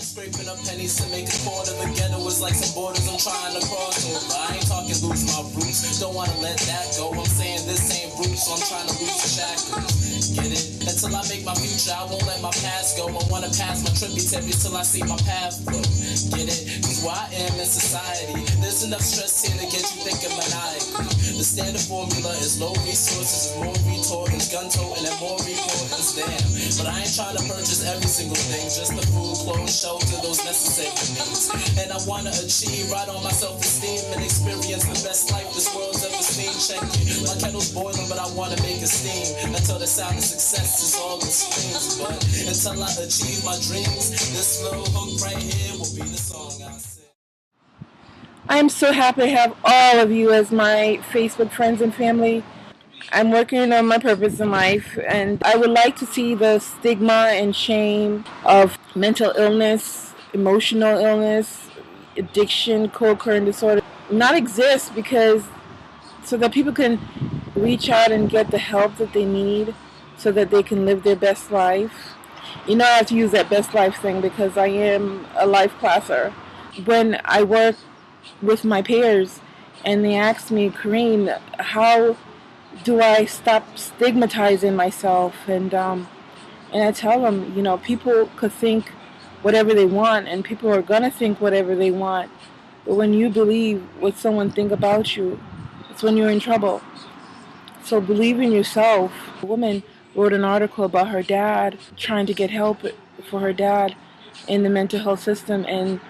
Scraping up pennies to make a quarter. The ghetto is like some borders I'm trying to cross over. I ain't talking lose my roots, don't wanna let that go. I'm saying this ain't roots, so I'm trying to lose the shackles. Get it? Until I make my future, I won't let my past go. I wanna pass my tributaries till I see my path flow. Get it? Cause where I am in society, there's enough stress here to get you thinking maniacally. The standard formula is low resources, more retardants, gun toting, and more reporters. Damn, but I ain't trying to purchase every single thing, just the food, clothes, shelter, those necessary needs. And I wanna achieve right on my self-esteem and experience the best life this world's ever seen. Check it, my kettle's boiling, but I wanna make it steam until the sound of success is all it screams. But until I achieve my dreams, this little hook right here will be the song I sing. I'm so happy to have all of you as my Facebook friends and family. I'm working on my purpose in life, and I would like to see the stigma and shame of mental illness, emotional illness, addiction, co-occurring disorder not exist, because so that people can reach out and get the help that they need so that they can live their best life. You know, I have to use that best life thing because I am a life classer. When I work with my peers and they ask me, Corrine, how do I stop stigmatizing myself? And I tell them, you know, people could think whatever they want, and people are going to think whatever they want. But when you believe what someone think about you, it's when you're in trouble. So believe in yourself. A woman wrote an article about her dad trying to get help for her dad in the mental health system, and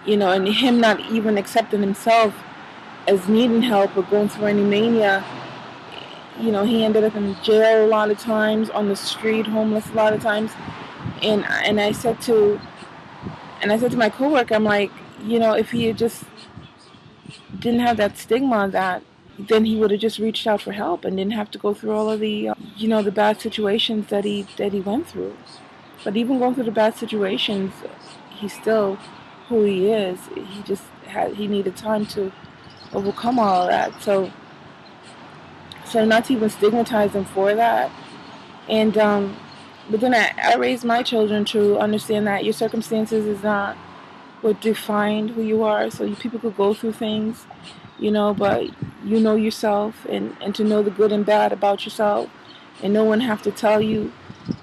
you know, and him not even accepting himself as needing help or going through any mania. You know, he ended up in jail a lot of times, on the street, homeless a lot of times. And I said to my coworker, I'm like, you know, if he had just didn't have that stigma on that, then he would have just reached out for help and didn't have to go through all of the, you know, the bad situations that he went through. But even going through the bad situations, he's still who he is. He needed time to overcome all of that. So not to even stigmatize him for that. And but then I raised my children to understand that your circumstances is not what defined who you are. So people could go through things, you know, but you know yourself, and to know the good and bad about yourself, and no one have to tell you.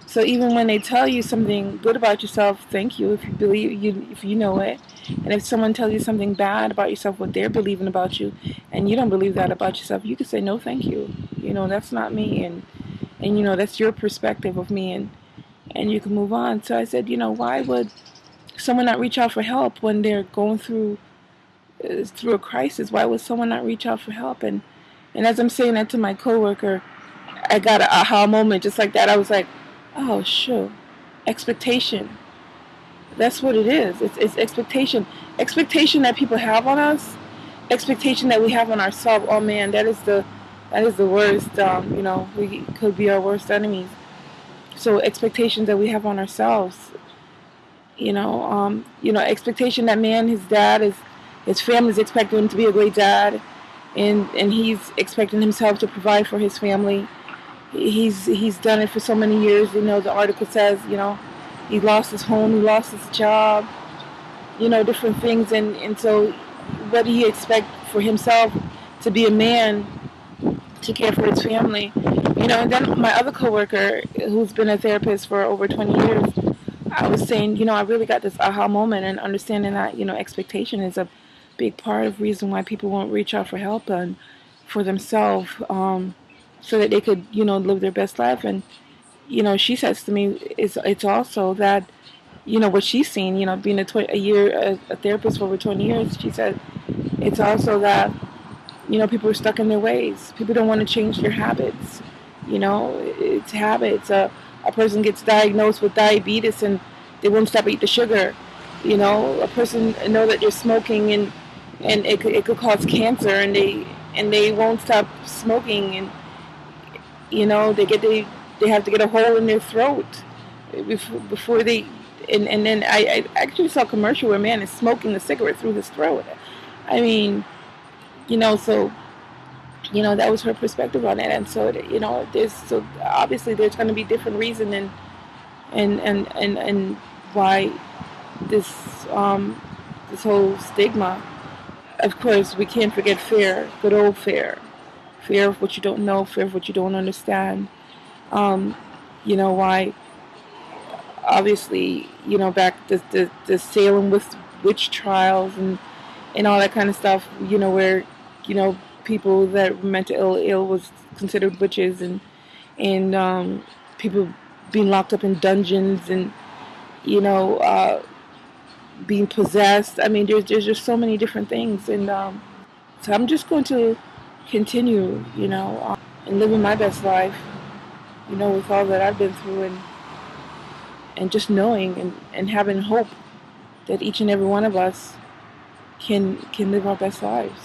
So even when they tell you something good about yourself, thank you if you believe if you know it. And if someone tells you something bad about yourself, what they're believing about you, and you don't believe that about yourself, you can say no, thank you. You know, that's not me, and you know, that's your perspective of me, and you can move on. So I said, you know, why would someone not reach out for help when they're going through a crisis? Why would someone not reach out for help? And as I'm saying that to my coworker, I got an aha moment just like that. I was like, oh, sure. Expectation. That's what it is. It's expectation. Expectation that people have on us. Expectation that we have on ourselves. Oh man, that is the worst. You know, we could be our worst enemies. So expectations that we have on ourselves. You know, expectation that man, his dad, his family's expecting him to be a great dad, and he's expecting himself to provide for his family. He's done it for so many years. You know, the article says, you know, he lost his home, he lost his job, you know, different things. And so what do he expect for himself to be a man to care for his family? You know, and then my other coworker, who's been a therapist for over 20 years, I was saying, you know, I really got this aha moment and understanding that, you know, expectation is a big part of the reason why people won't reach out for help and for themselves, so that they could, you know, live their best life. And, you know, she says to me, it's also that, you know, what she's seen, you know, being a therapist for over 20 years, she said, it's also that, you know, people are stuck in their ways. People don't want to change their habits. You know, it's habits. A person gets diagnosed with diabetes and they won't stop eating the sugar. You know, a person know that they're smoking and it could cause cancer, and they won't stop smoking, and you know, they have to get a hole in their throat before they, and then I actually saw a commercial where a man is smoking a cigarette through his throat. I mean, you know, so, you know, that was her perspective on it. And so, you know, obviously there's going to be different reason and why this whole stigma. Of course, we can't forget fear, good old fear. Fear of what you don't know, fear of what you don't understand. Um, why, obviously, back the Salem with witch trials and all that kind of stuff, where, people that were mentally ill was considered witches, and people being locked up in dungeons and, you know, uh, being possessed. I mean, there's just so many different things. And so I'm just going to continue, and living my best life, with all that I've been through, and just knowing and having hope that each and every one of us can live our best lives,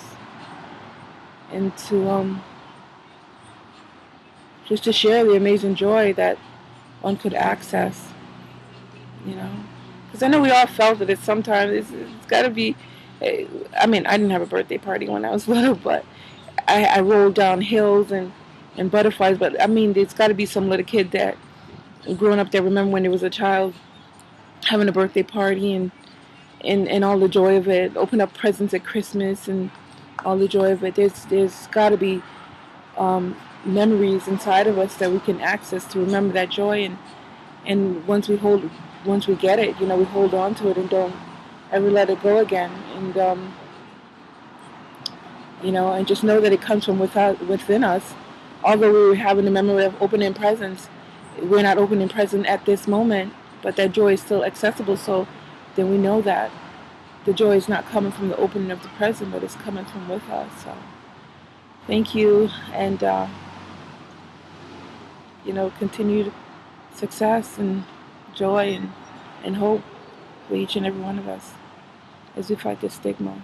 and to just to share the amazing joy that one could access, because I know we all felt it. Sometimes it's got to be. I mean, I didn't have a birthday party when I was little, but I rolled down hills and butterflies. But I mean, there's got to be some little kid that growing up that remember when there was a child having a birthday party and all the joy of it, open up presents at Christmas and all the joy of it. There's got to be memories inside of us that we can access to remember that joy, and once we get it, we hold on to it and don't ever let it go again, and just know that it comes from within us. Although we were having the memory of opening presents, we're not opening present at this moment, but that joy is still accessible. So then we know that the joy is not coming from the opening of the present, but it's coming from with us. So thank you, and continued success and joy and hope for each and every one of us as we fight this stigma.